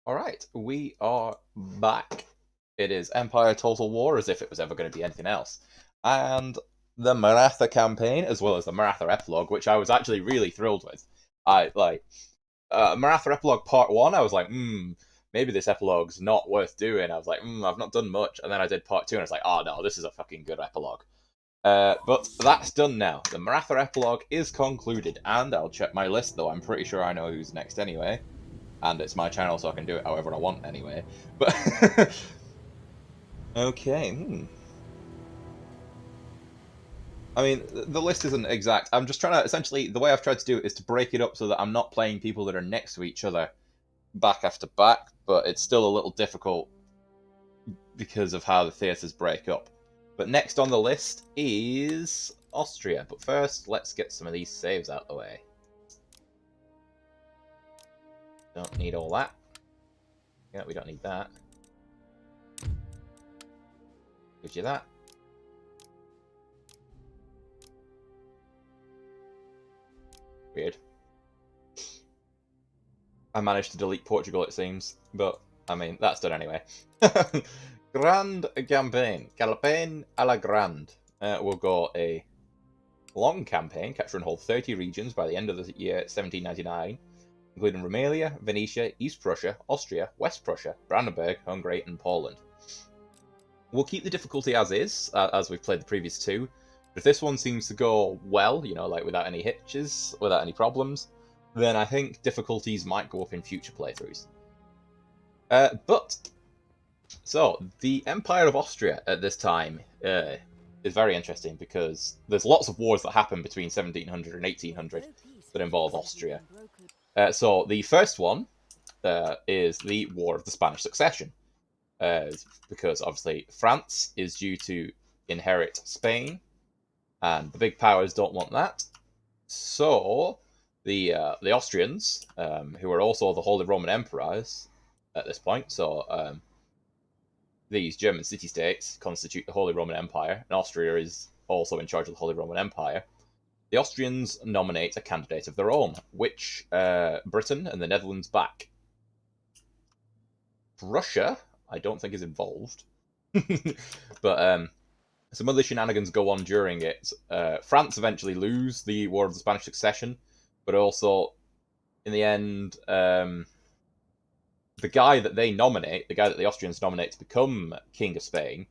Alright, we are back. It is Empire Total War, as if it was ever going to be anything else. And the Maratha campaign, as well as the Maratha epilogue, which I was actually really thrilled with. Maratha epilogue part 1, I was like, maybe this epilogue's not worth doing. I was like, I've not done much. And then I did part 2, and I was like, oh no, this is a fucking good epilogue. But that's done now. The Maratha epilogue is concluded, and I'll check my list, though I'm pretty sure I know who's next anyway. And it's my channel, so I can do it however I want anyway. But okay, I mean, the list isn't exact. I'm just trying to essentially the way I've tried to do it is to break it up so that I'm not playing people that are next to each other back after back. But it's still a little difficult because of how the theatres break up. But next on the list is Austria. But first, let's get some of these saves out of the way. Don't need all that. Yeah, we don't need that. Gives you that. Weird. I managed to delete Portugal, it seems, but I mean, that's done anyway. Grand campaign. Campaign a la grande. We'll go a long campaign, capture and hold 30 regions by the end of the year 1799, including Romania, Venetia, East Prussia, Austria, West Prussia, Brandenburg, Hungary, and Poland. We'll keep the difficulty as is, as we've played the previous two. But if this one seems to go well, like without any hitches, without any problems, then I think difficulties might go up in future playthroughs. So the Empire of Austria at this time is very interesting because there's lots of wars that happen between 1700 and 1800 that involve Austria. So the first one is the War of the Spanish Succession, because obviously France is due to inherit Spain, and the big powers don't want that. So the Austrians, who are also the Holy Roman Emperors at this point, so these German city-states constitute the Holy Roman Empire, and Austria is also in charge of the Holy Roman Empire. The Austrians nominate a candidate of their own, which Britain and the Netherlands back. Russia, I don't think is involved, but some other shenanigans go on during it. France eventually lose the War of the Spanish Succession, but also in the end, the guy that they nominate, the guy that the Austrians nominate to become King of Spain,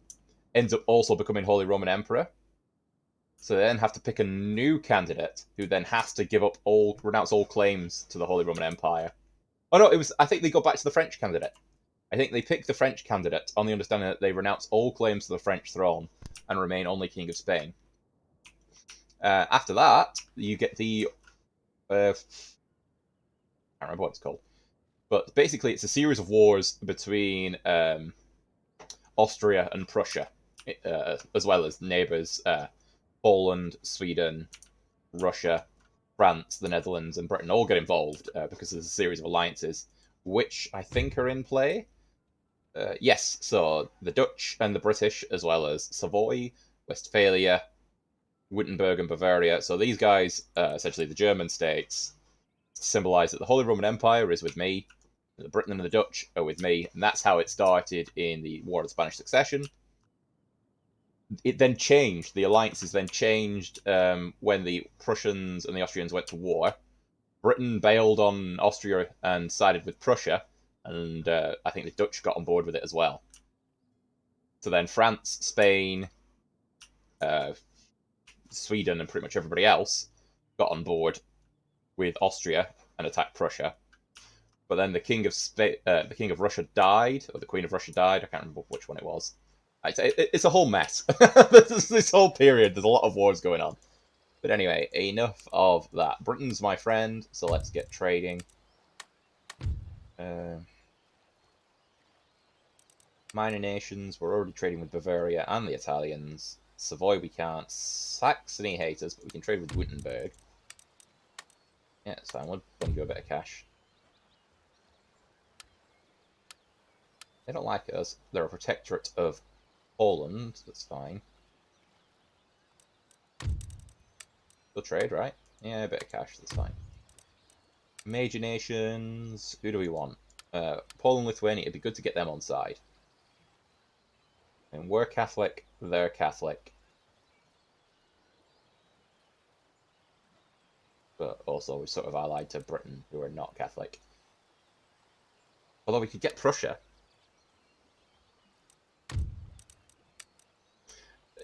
ends up also becoming Holy Roman Emperor. So they then have to pick a new candidate who then has to renounce all claims to the Holy Roman Empire. Oh no, I think they go back to the French candidate. I think they pick the French candidate on the understanding that they renounce all claims to the French throne and remain only King of Spain. After that, you get the I can't remember what it's called, but basically it's a series of wars between Austria and Prussia, as well as neighbours Poland, Sweden, Russia, France, the Netherlands, and Britain all get involved because there's a series of alliances, which I think are in play. Yes, so the Dutch and the British, as well as Savoy, Westphalia, Wittenberg, and Bavaria. So these guys, essentially the German states, symbolize that the Holy Roman Empire is with me, the Britain and the Dutch are with me, and that's how it started in the War of the Spanish Succession. It then changed. The alliances then changed when the Prussians and the Austrians went to war. Britain bailed on Austria and sided with Prussia, and I think the Dutch got on board with it as well. So then France, Spain, uh, Sweden, and pretty much everybody else got on board with Austria and attacked Prussia. But then the the king of Russia died, or the queen of Russia died. I can't remember which one it was. It's a whole mess. This whole period, there's a lot of wars going on. But anyway, enough of that. Britain's my friend, so let's get trading. Minor nations, we're already trading with Bavaria and the Italians. Savoy we can't. Saxony hate us, but we can trade with Wittenberg. Yeah, it's fine. We'll bung you a bit of cash. They don't like us. They're a protectorate of Poland. That's fine. We'll trade, right? Yeah, a bit of cash. That's fine. Major nations. Who do we want? Poland, Lithuania, it'd be good to get them on side. And we're Catholic, they're Catholic. But also we're sort of allied to Britain, who are not Catholic. Although we could get Prussia.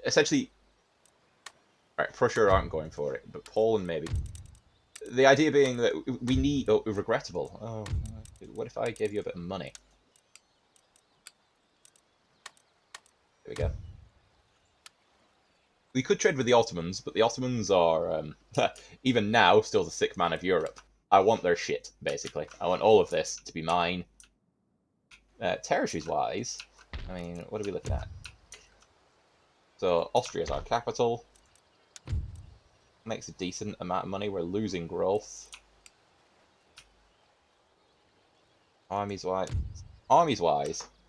Essentially, right, Prussia aren't going for it, but Poland maybe. The idea being that we need... Oh, regrettable. Oh, what if I gave you a bit of money? There we go. We could trade with the Ottomans, but the Ottomans are, even now, still the sick man of Europe. I want their shit, basically. I want all of this to be mine. Territories-wise, I mean, what are we looking at? So, Austria is our capital. Makes a decent amount of money. We're losing growth. Armies-wise,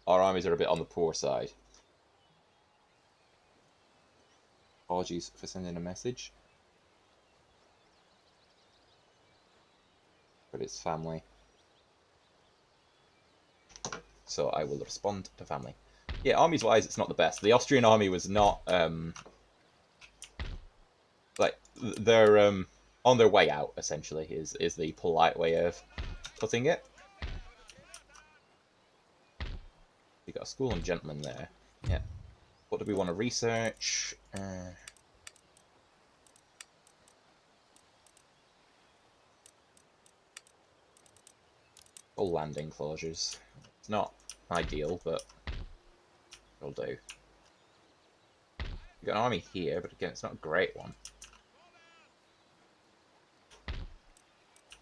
our armies are a bit on the poor side. Apologies for sending a message. But it's family. So I will respond to family. Yeah, armies-wise, it's not the best. The Austrian army was not, like, they're, on their way out, essentially, is the polite way of putting it. We got a school and gentlemen there. Yeah. What do we want to research? All land enclosures. It's not ideal, but it'll do. We've got an army here, but again, it's not a great one.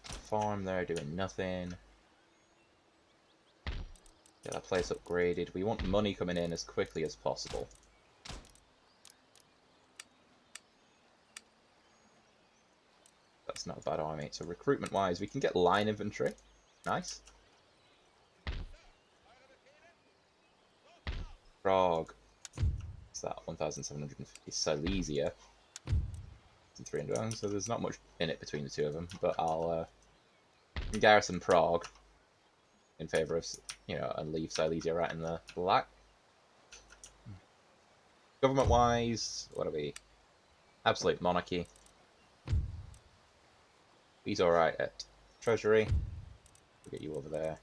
Farm there doing nothing. Get that place upgraded. We want money coming in as quickly as possible. That's not a bad army. So recruitment-wise, we can get line infantry. Nice. Prague. What's that? 1,750. Silesia. 300. So there's not much in it between the two of them. But I'll garrison Prague in favour of, you know, and leave Silesia right in the black. Government-wise, what are we? Absolute monarchy. He's alright at Treasury. We'll get you over there.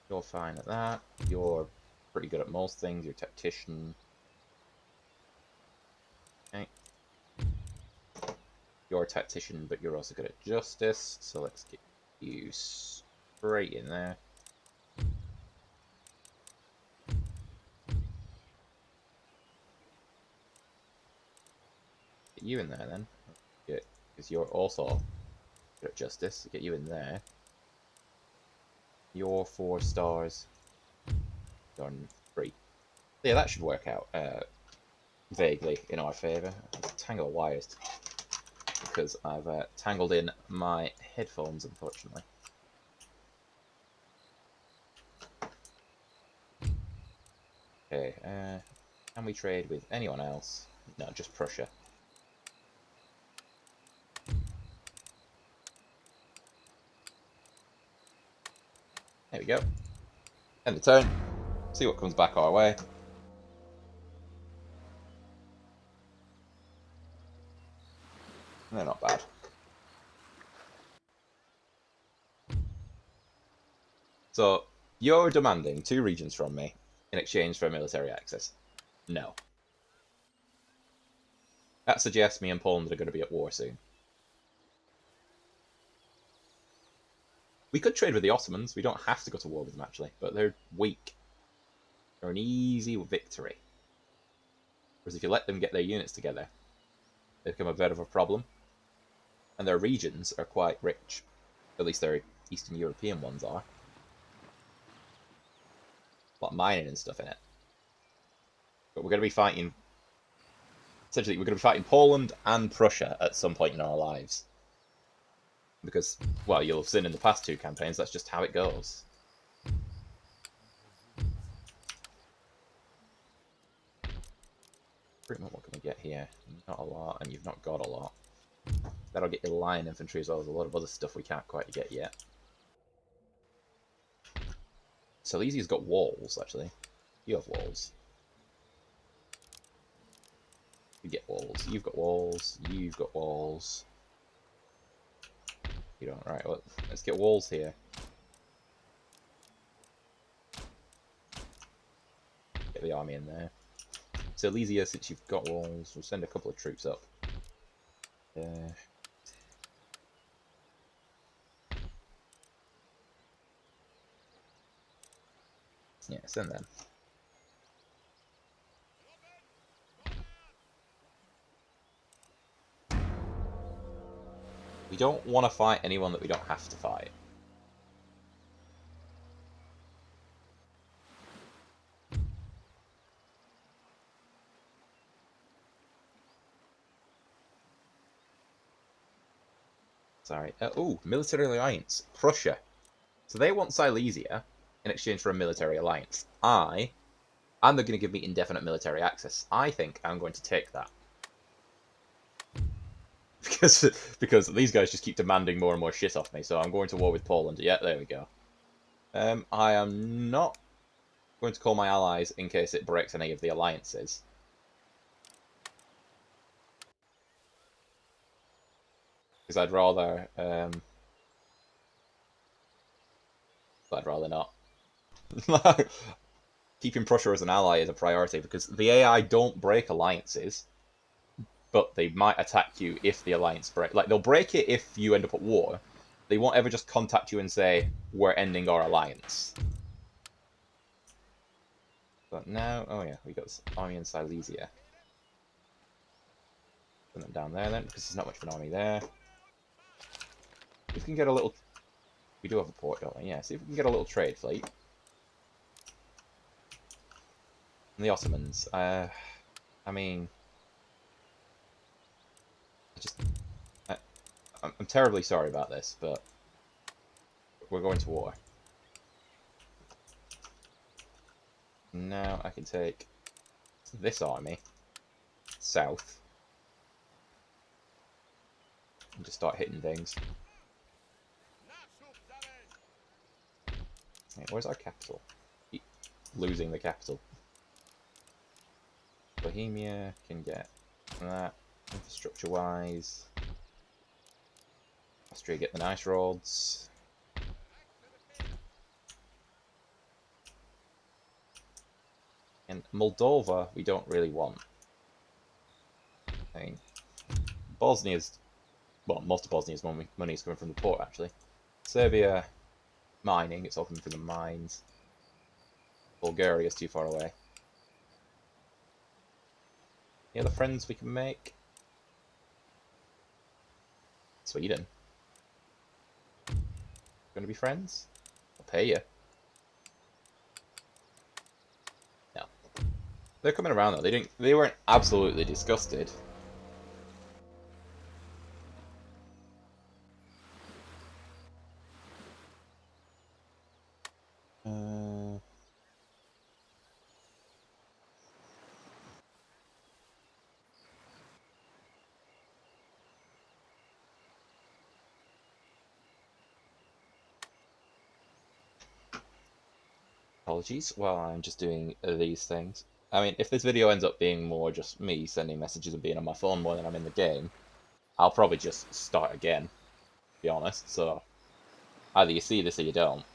You're fine at that. You're pretty good at most things. You're a tactician. Okay. You're a tactician, but you're also good at justice. So let's get you straight in there. Get you in there then. Because you're also good at justice. Get you in there. You're 4 stars. You're 3. Yeah, that should work out vaguely in our favour. Tangle wires because I've tangled in my headphones, unfortunately. Okay, can we trade with anyone else? No, just Prussia. There we go. End the turn. See what comes back our way. They're not bad. So, you're demanding 2 regions from me in exchange for military access. No. That suggests me and Poland are going to be at war soon. We could trade with the Ottomans. We don't have to go to war with them, actually. But they're weak. They're an easy victory. Whereas if you let them get their units together, they become a bit of a problem. And their regions are quite rich. At least their Eastern European ones are. A lot of mining and stuff in it. But we're going to be fighting... Essentially, we're going to be fighting Poland and Prussia at some point in our lives. Because, well, you'll have seen in the past 2 campaigns, that's just how it goes. What can we get here? Not a lot, and you've not got a lot. That'll get your line infantry as well as a lot of other stuff we can't quite get yet. Silesia's got walls, actually. You have walls. You get walls. You've got walls. You've got walls. You don't. Right, well, let's get walls here. Get the army in there. Silesia, since you've got walls, we'll send a couple of troops up. Yeah, send them. We don't want to fight anyone that we don't have to fight. Sorry. Oh, military alliance. Prussia. So they want Silesia in exchange for a military alliance. And they're going to give me indefinite military access. I think I'm going to take that. Because these guys just keep demanding more and more shit off me, so I'm going to war with Poland. Yeah, there we go. I am not going to call my allies in case it breaks any of the alliances. Because I'd rather not. Keeping Prussia as an ally is a priority because the AI don't break alliances, but they might attack you if the alliance break. Like, they'll break it if you end up at war. They won't ever just contact you and say, we're ending our alliance. But now, oh yeah, we got this army in Silesia. Put them down there then, because there's not much of an army there. If we can get a little... We do have a port, don't we? Yeah, see if we can get a little trade fleet. And the Ottomans. I mean... I'm terribly sorry about this, but we're going to war. Now I can take this army south and just start hitting things. Wait, where's our capital? Keep losing the capital. Bohemia can get that infrastructure-wise. Austria get the nice roads. And Moldova, we don't really want. I mean, Bosnia's... Well, most of Bosnia's money is coming from the port, actually. Serbia, mining. It's all coming from the mines. Bulgaria's too far away. Any other friends we can make? Sweden. Gonna be friends? I'll pay you. No. They're coming around though. They weren't absolutely disgusted. Apologies while I'm just doing these things. I mean, if this video ends up being more just me sending messages and being on my phone more than I'm in the game, I'll probably just start again, to be honest. So, either you see this or you don't.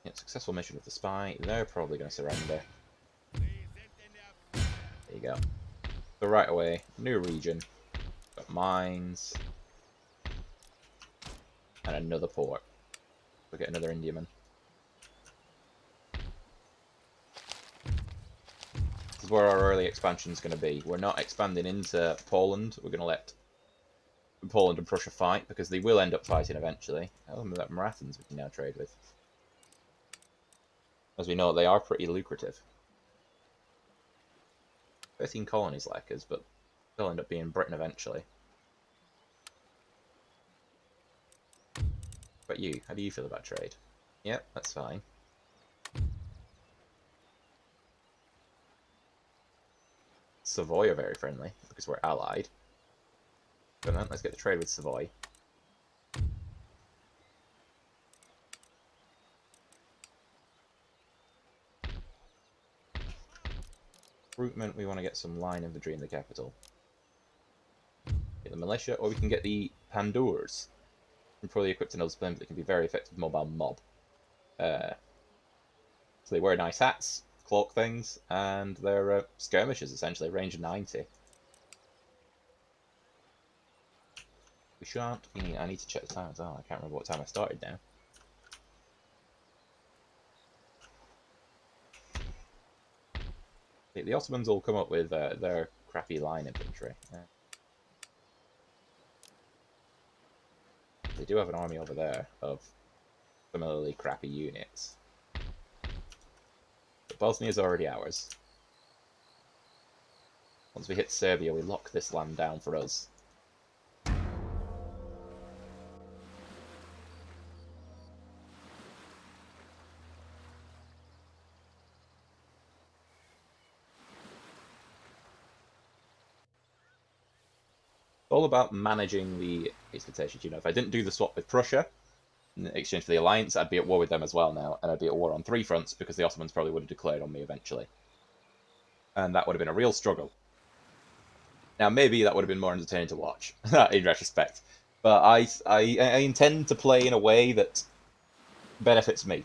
Yeah, successful mission with the spy. They're probably going to surrender. There you go. So right away, new region. Got mines. And another port. We'll get another Indiaman. This is where our early expansion is going to be. We're not expanding into Poland. We're going to let Poland and Prussia fight, because they will end up fighting eventually. Oh, that Marathans we can now trade with. As we know, they are pretty lucrative. 13 colonies like us, but they'll end up being Britain eventually. But you, how do you feel about trade? Yep, that's fine. Savoy are very friendly because we're allied. But then let's get the trade with Savoy. Recruitment, we want to get some line infantry in the capital. Get the militia, or we can get the Pandours. And probably equipped in other splendid, they can be very effective mobile mob. So they wear nice hats, cloak things, and they're skirmishers essentially, range of 90. We shan't. I need to check the time as well. I can't remember what time I started now. The Ottomans will come up with their crappy line infantry. They do have an army over there of similarly crappy units. But Bosnia is already ours. Once we hit Serbia, we lock this land down for us. It's all about managing the expectations. If I didn't do the swap with Prussia, in exchange for the alliance, I'd be at war with them as well now, and I'd be at war on 3 fronts because the Ottomans probably would have declared on me eventually. And that would have been a real struggle. Now, maybe that would have been more entertaining to watch, in retrospect. But I intend to play in a way that benefits me.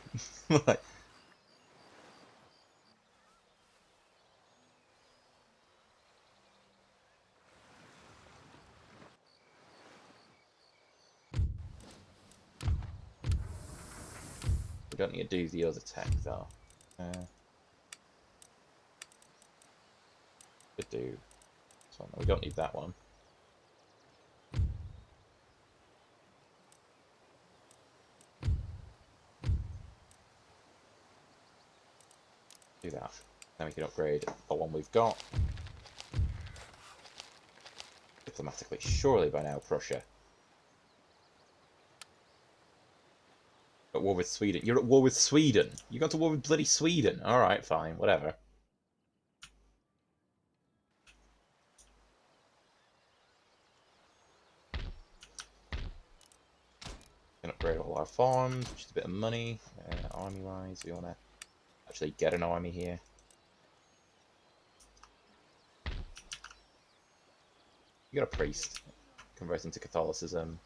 We don't need to do the other tech, though. Could do this one. We don't need that one. Do that. Then we can upgrade the one we've got. Diplomatically, surely by now, Prussia. At war with Sweden. You're at war with Sweden. You got to war with bloody Sweden. Alright, fine, whatever. Can upgrade all our farms, which is a bit of money. Army-wise, we want to actually get an army here. You got a priest converting to Catholicism.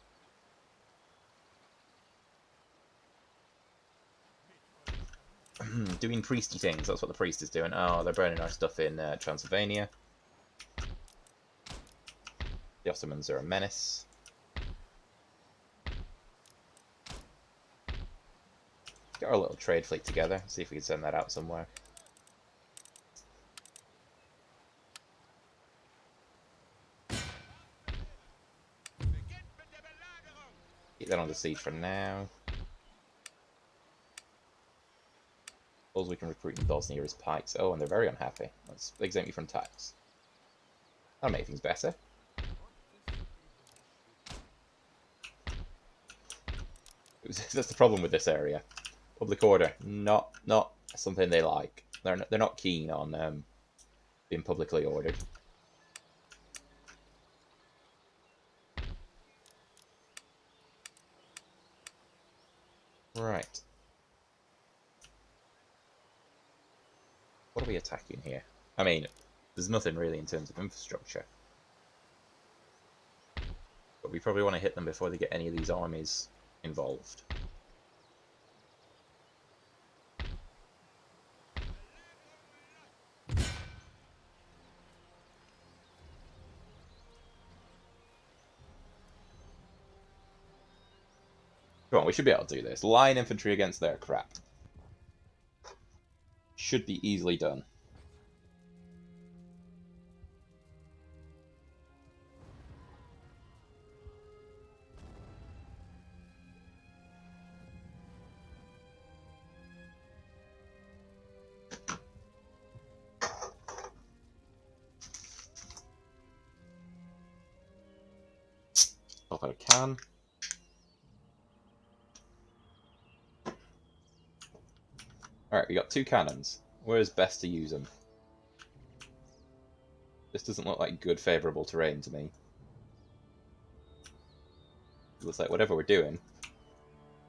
Doing priesty things, that's what the priest is doing. Oh, they're burning our stuff in Transylvania. The Ottomans are a menace. Get our little trade fleet together, see if we can send that out somewhere. Keep that under siege for now. All we can recruit in Bosnia is pikes. Oh, and they're very unhappy. Let's exempt you from tax. That'll make things better. That's the problem with this area. Public order, not something they like. They're not keen on being publicly ordered. Right. What are we attacking here? I mean, there's nothing really in terms of infrastructure. But we probably want to hit them before they get any of these armies involved. Come on, we should be able to do this. Line infantry against their crap. Should be easily done. Pop out a can. Alright, we got 2 cannons. Where's best to use them? This doesn't look like good, favourable terrain to me. It looks like whatever we're doing,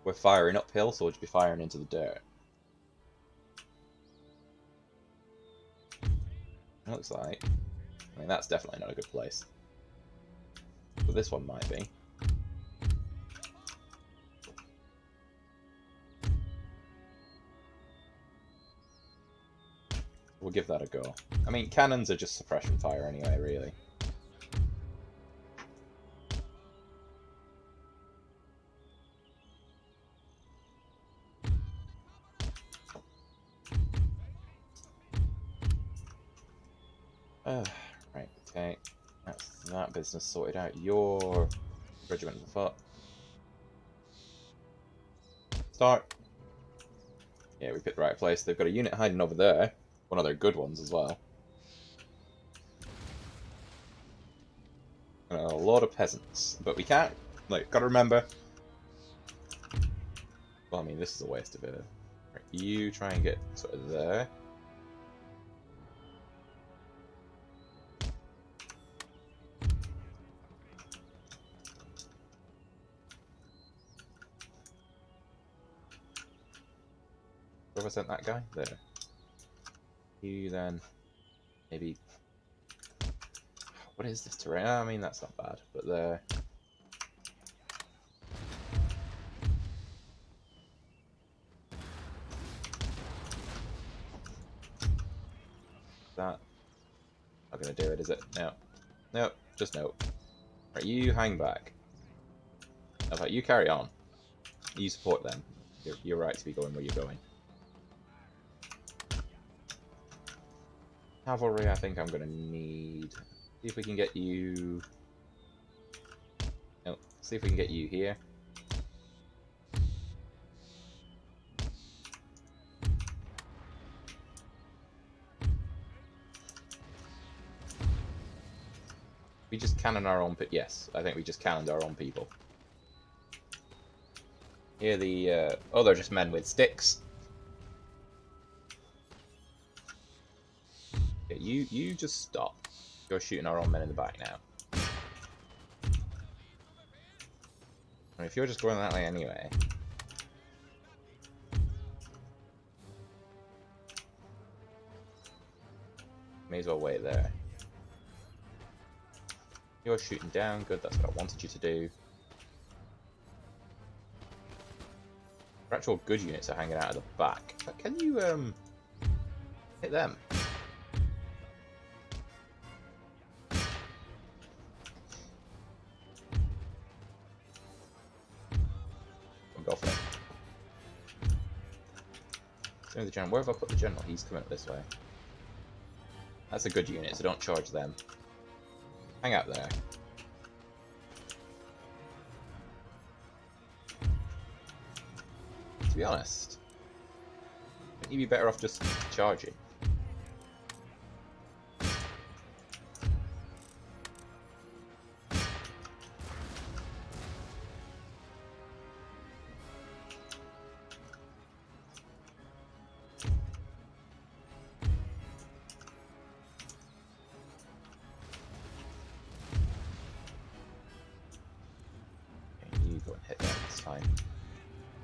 we're firing uphill, so we'll just be firing into the dirt. It looks like. I mean, that's definitely not a good place. But this one might be. We'll give that a go. I mean, cannons are just suppression fire anyway, really. Right, okay. That's that business sorted out. Your regiment of the foot. Start. Yeah, we picked the right place. They've got a unit hiding over there. One of their good ones as well. And a lot of peasants. But we can't, like, gotta remember. Well, I mean, this is a waste of it. Right, you try and get sort of there. Where was that guy? There. You then maybe. What is this terrain? I mean, that's not bad, but there. That. Not gonna do it, is it? No. No, just no. Right, you hang back. In fact, you carry on. You support them. You're right to be going where you're going. Cavalry, I think I'm gonna need. See if we can get you. No, see if we can get you here. We just cannon our own. Yes, I think we just cannoned our own people. Here the oh, they're just men with sticks. Okay, you just stop. You're shooting our own men in the back now. I mean, if you're just going that way anyway. May as well wait there. You're shooting down, good, that's what I wanted you to do. Your actual good units are hanging out of the back. But can you hit them? Go for it. So the general. Where have I put the general? He's coming up this way. That's a good unit, so don't charge them. Hang out there. To be honest, wouldn't you be better off just charging?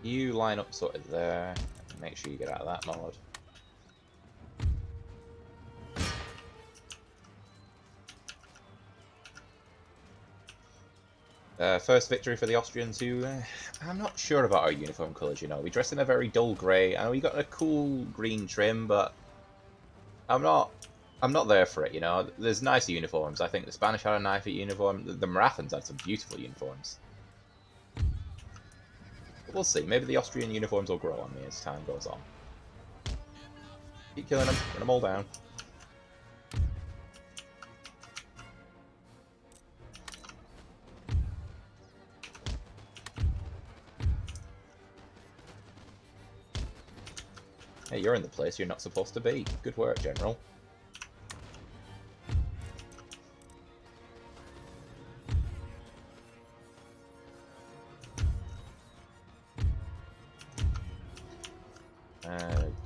You line up sort of there, and make sure you get out of that mode. First victory for the Austrians, who I'm not sure about our uniform colours. You know, we dress in a very dull grey. I know we got a cool green trim, but I'm not there for it. You know, there's nicer uniforms. I think the Spanish had a nicer uniform. The Marathans had some beautiful uniforms. But we'll see. Maybe the Austrian uniforms will grow on me as time goes on. Keep killing them. Run them all down. Hey, you're in the place you're not supposed to be. Good work, General.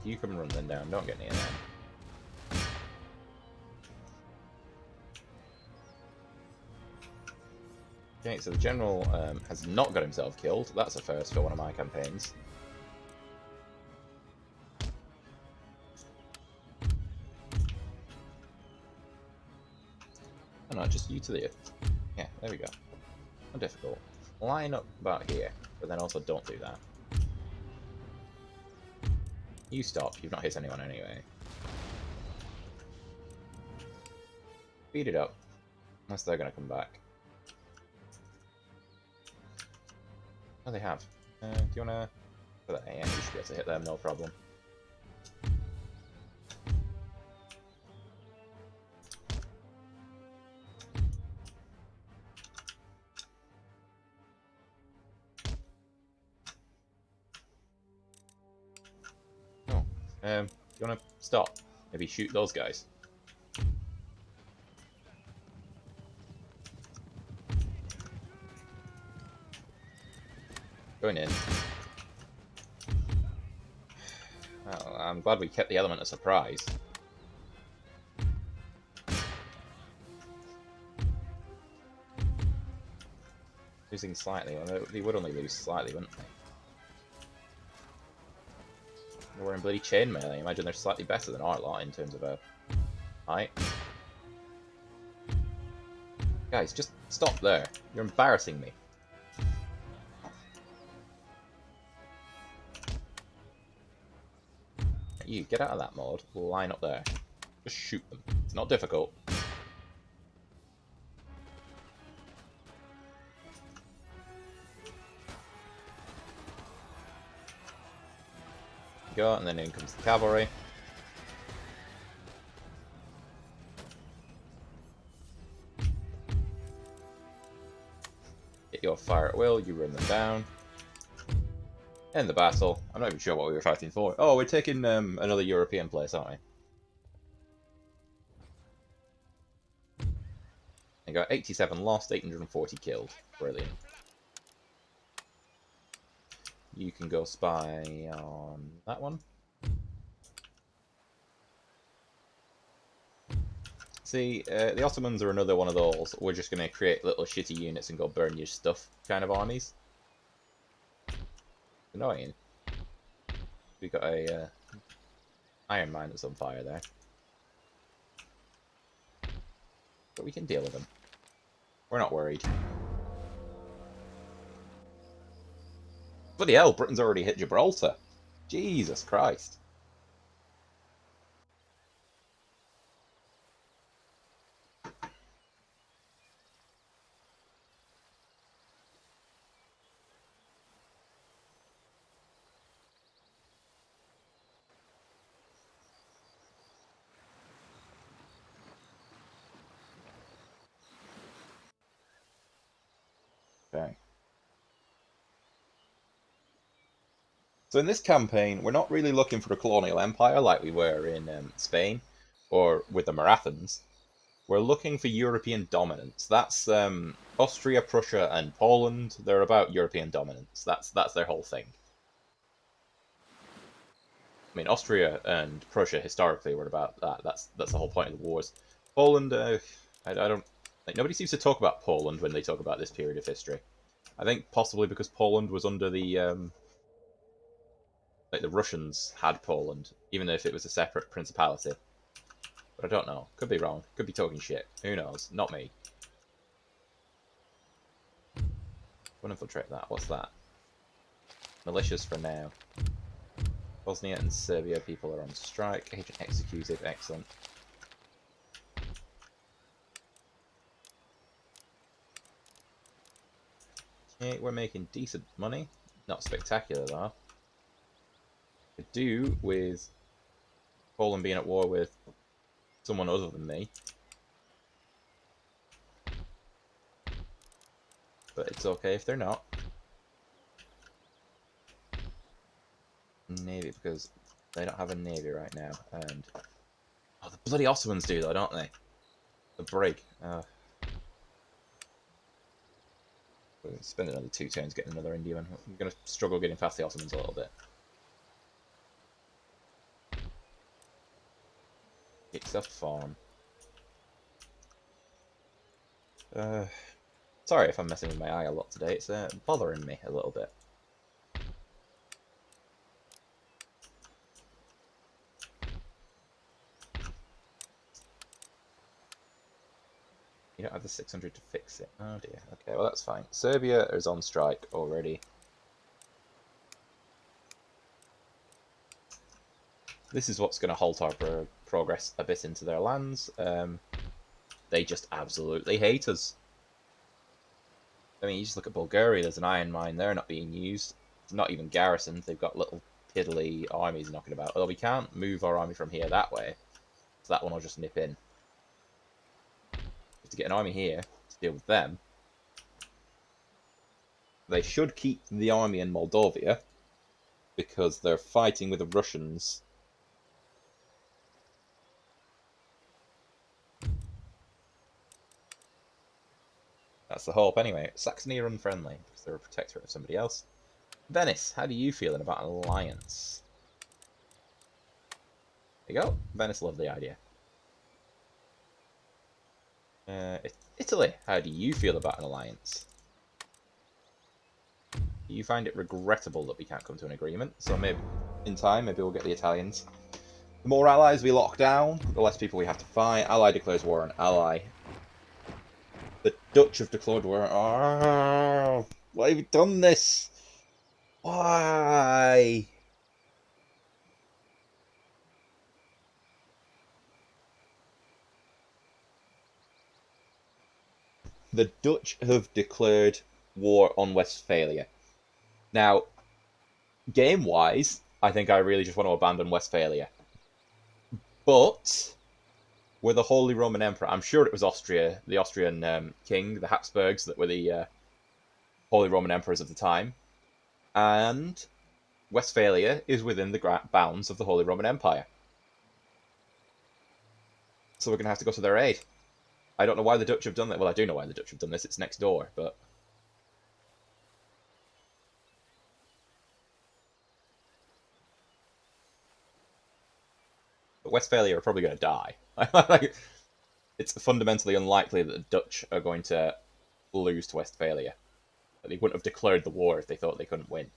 You can run them down. Don't get near them. Okay, so the general has not got himself killed. That's a first for one of my campaigns. Oh no, just you to the... Yeah, there we go. Not difficult. Line up about here, but then also don't do that. You stop, you've not hit anyone anyway. Beat it up, unless they're going to come back. Oh, they have. Do you want to... Yeah, you should be able to hit them, no problem. Oh, do you want to stop? Maybe shoot those guys. Going in. Well, I'm glad we kept the element of surprise. Losing slightly. Well, they would only lose slightly, wouldn't they? We're in bloody chainmail. I imagine they're slightly better than our lot in terms of a height. Guys, just stop there. You're embarrassing me. You get out of that mode. Line up there. Just shoot them. It's not difficult. Go, and then in comes the cavalry. Get your fire at will, you run them down. End the battle. I'm not even sure what we were fighting for. Oh, we're taking another European place, aren't we? I got 87 lost, 840 killed. Brilliant. You can go spy on that one. See, the Ottomans are another one of those. We're just going to create little shitty units and go burn your stuff kind of armies. Annoying. We got a iron mine that's on fire there. But we can deal with them. We're not worried. Bloody hell, Britain's already hit Gibraltar. Jesus Christ. Okay. So in this campaign, we're not really looking for a colonial empire like we were in Spain or with the Marathons. We're looking for European dominance. That's Austria, Prussia, and Poland. They're about European dominance. That's their whole thing. I mean, Austria and Prussia historically were about that. That's the whole point of the wars. Poland, I don't like. Nobody seems to talk about Poland when they talk about this period of history. I think possibly because Poland was under the like the Russians had Poland, even if it was a separate principality. But I don't know. Could be wrong. Could be talking shit. Who knows? Not me. Wanna infiltrate that. What's that? Militias for now. Bosnia and Serbia people are on strike. Agent executed. Excellent. Okay, we're making decent money. Not spectacular though. Could do with Poland being at war with someone other than me. But it's okay if they're not. Navy, because they don't have a navy right now. And oh, the bloody Ottomans do though, don't they? The brig. We're going to spend another 2 turns getting another Indiaman. I'm going to struggle getting past the Ottomans a little bit. It's a farm. Sorry if I'm messing with my eye a lot today. It's bothering me a little bit. You don't have the 600 to fix it. Oh dear. Okay, well that's fine. Serbia is on strike already. This is what's going to halt our progress a bit into their lands. They just absolutely hate us. I mean, you just look at Bulgaria, there's an iron mine there not being used. It's not even garrisoned, they've got little piddly armies knocking about. Although we can't move our army from here that way, so that one will just nip in. We have to get an army here to deal with them. They should keep the army in Moldavia, because they're fighting with the Russians. That's the hope anyway. Saxony are unfriendly, because they're a protectorate of somebody else. Venice, how do you feel about an alliance? There you go. Venice love the idea. Italy, how do you feel about an alliance? Do you find it regrettable that we can't come to an agreement? So maybe in time, maybe we'll get the Italians. The more allies we lock down, the less people we have to fight. Ally declares war on ally. The Dutch have declared war. Oh, why have you done this? Why? The Dutch have declared war on Westphalia. Now, game-wise, I think I really just want to abandon Westphalia. But with the Holy Roman Emperor, I'm sure it was Austria, the Austrian king, the Habsburgs, that were the Holy Roman Emperors of the time. And Westphalia is within the bounds of the Holy Roman Empire. So we're going to have to go to their aid. I don't know why the Dutch have done that. Well, I do know why the Dutch have done this. It's next door, but... But Westphalia are probably going to die. It's fundamentally unlikely that the Dutch are going to lose to Westphalia. They wouldn't have declared the war if they thought they couldn't win.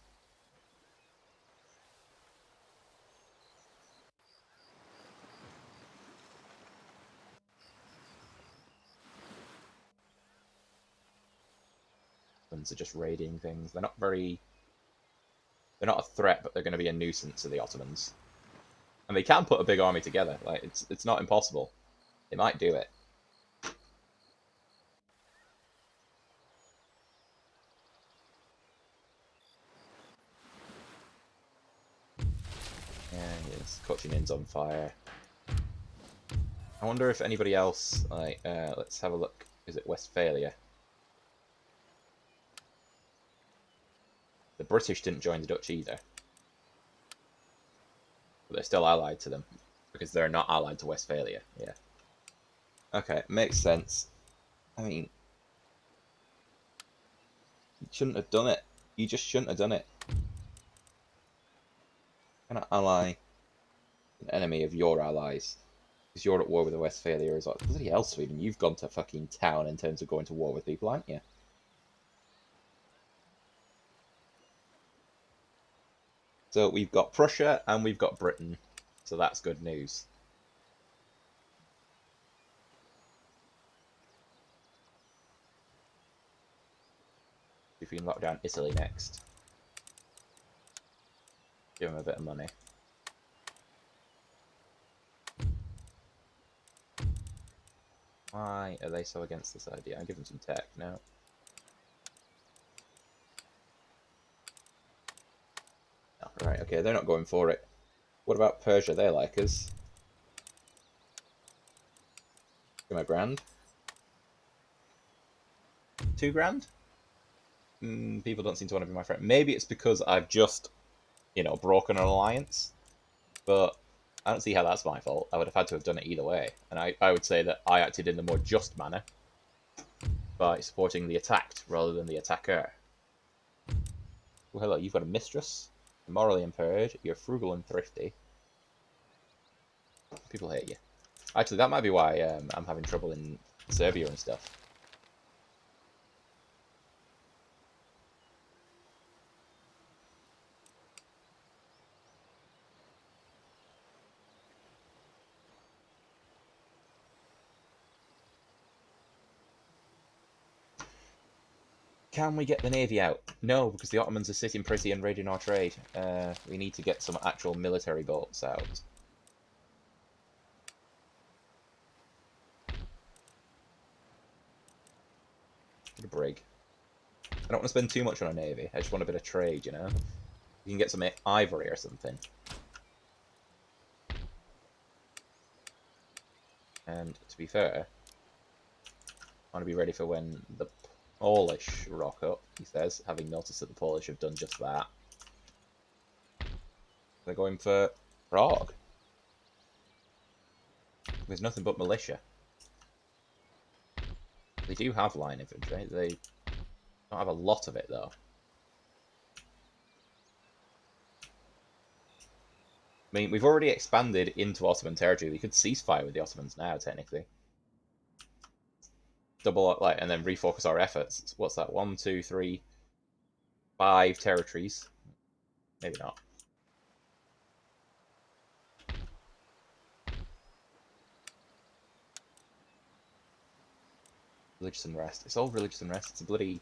Ottomans are just raiding things. They're not very... They're not a threat, but they're going to be a nuisance to the Ottomans. And they can put a big army together. Like it's not impossible. They might do it. Yeah, yes. Kochinin's on fire. I wonder if anybody else, like, let's have a look. Is it Westphalia? The British didn't join the Dutch either. But they're still allied to them. Because they're not allied to Westphalia. Yeah. Okay, makes sense. I mean, you shouldn't have done it. You just shouldn't have done it. You cannot ally an enemy of your allies. Because you're at war with the Westphalia as well. Bloody hell, Sweden, you've gone to fucking town in terms of going to war with people, aren't you? So we've got Prussia and we've got Britain. So that's good news. If we can lock down Italy next. Give them a bit of money. Why are they so against this idea? I'll give them some tech now. Oh, right, okay, they're not going for it. What about Persia? They like us. Give them a grand. 2 grand? People don't seem to want to be my friend. Maybe it's because I've just, broken an alliance. But I don't see how that's my fault. I would have had to have done it either way. And I would say that I acted in the more just manner by supporting the attacked rather than the attacker. Well, hello, you've got a mistress. You're morally impaired. You're frugal and thrifty. People hate you. Actually, that might be why I'm having trouble in Serbia and stuff. Can we get the navy out? No, because the Ottomans are sitting pretty and raiding our trade. We need to get some actual military boats out. A brig. I don't want to spend too much on a navy. I just want a bit of trade, you know? You can get some ivory or something. And to be fair, I want to be ready for when the Polish rock up, he says, having noticed that the Polish have done just that. They're going for Prague. There's nothing but militia. They do have line infantry. They don't have a lot of it, though. I mean, we've already expanded into Ottoman territory. We could ceasefire with the Ottomans now, technically. Double up, like, and then refocus our efforts. What's that? 1, 2, 3, 5 territories. Maybe not. Religious unrest. It's all religious unrest. It's a bloody...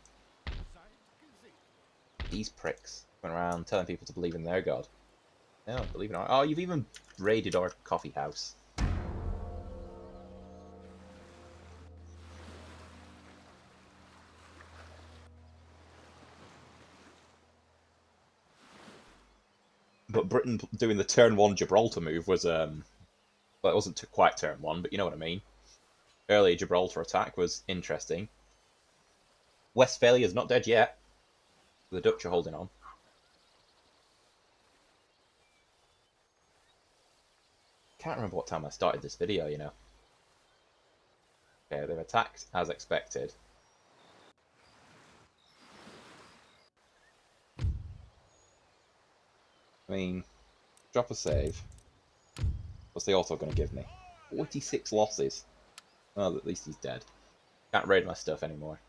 These pricks going around telling people to believe in their god. No, believe in our... Oh, you've even raided our coffee house. But Britain doing the turn 1 Gibraltar move was... Well, it wasn't quite turn 1, but you know what I mean. Early Gibraltar attack was interesting. Westphalia's not dead yet. The Dutch are holding on. Can't remember what time I started this video, you know. Okay, they've attacked as expected. I mean, drop a save. What's the auto going to give me? 46 losses. Well, at least he's dead. Can't raid my stuff anymore.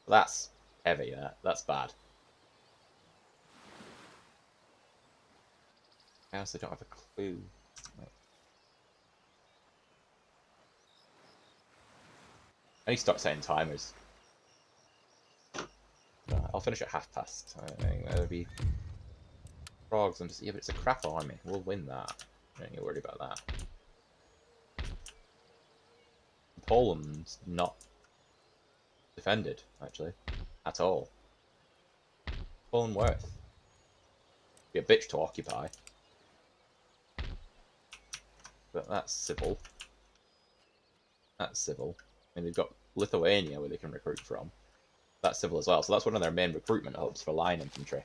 That's heavy, that's bad. I honestly don't have a clue. I need to start setting timers. I'll finish at past. I think that'll be frogs and just... Yeah, but it's a crap army. We'll win that. Don't get worried about that. Poland's not defended, actually, at all. Poland worth. Be a bitch to occupy. But that's civil. That's civil. I mean, they've got Lithuania where they can recruit from. That's civil as well. So that's one of their main recruitment hubs for line infantry.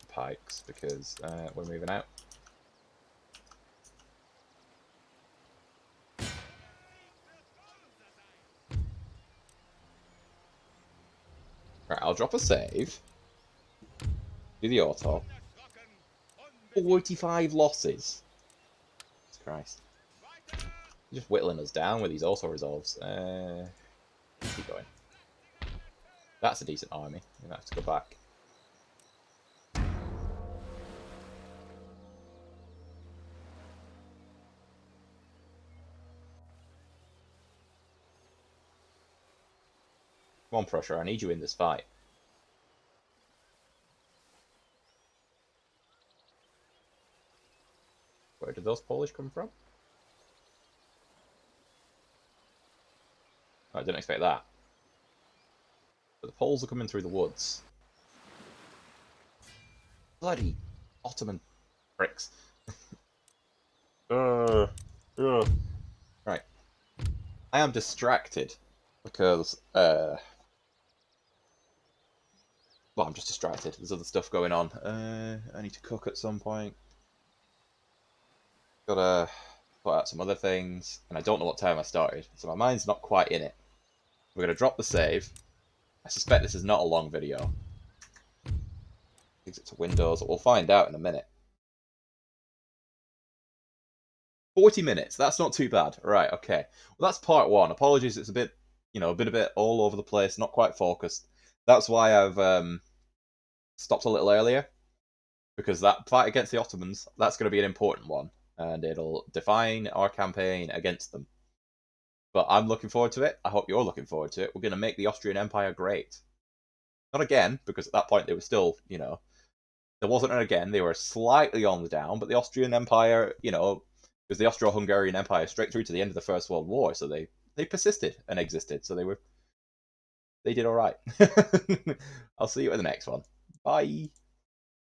Pikes, because we're moving out. Right, I'll drop a save. Do the auto. 45 losses. Jesus Christ. You're just whittling us down with these auto resolves. Keep going. That's a decent army. I'm gonna have to go back. Come on, Prussia, I need you in this fight. Where did those Polish come from? Oh, I didn't expect that. But the Poles are coming through the woods. Bloody Ottoman pricks. Right. I am distracted because, well, I'm just distracted. There's other stuff going on. I need to cook at some point. Gotta put out some other things, and I don't know what time I started, so my mind's not quite in it. We're gonna drop the save. I suspect this is not a long video. Exit to Windows. We'll find out in a minute. 40 minutes. That's not too bad. Right, okay. Well, that's part 1. Apologies, it's a bit, a bit all over the place, not quite focused. That's why I've stopped a little earlier, because that fight against the Ottomans, that's going to be an important one. and it'll define our campaign against them. But I'm looking forward to it. I hope you're looking forward to it. We're going to make the Austrian Empire great. Not again, because at that point they were still, there wasn't an again. They were slightly on the down, but the Austrian Empire, was the Austro-Hungarian Empire straight through to the end of the First World War. So they persisted and existed. So they did all right. I'll see you at the next one. Bye.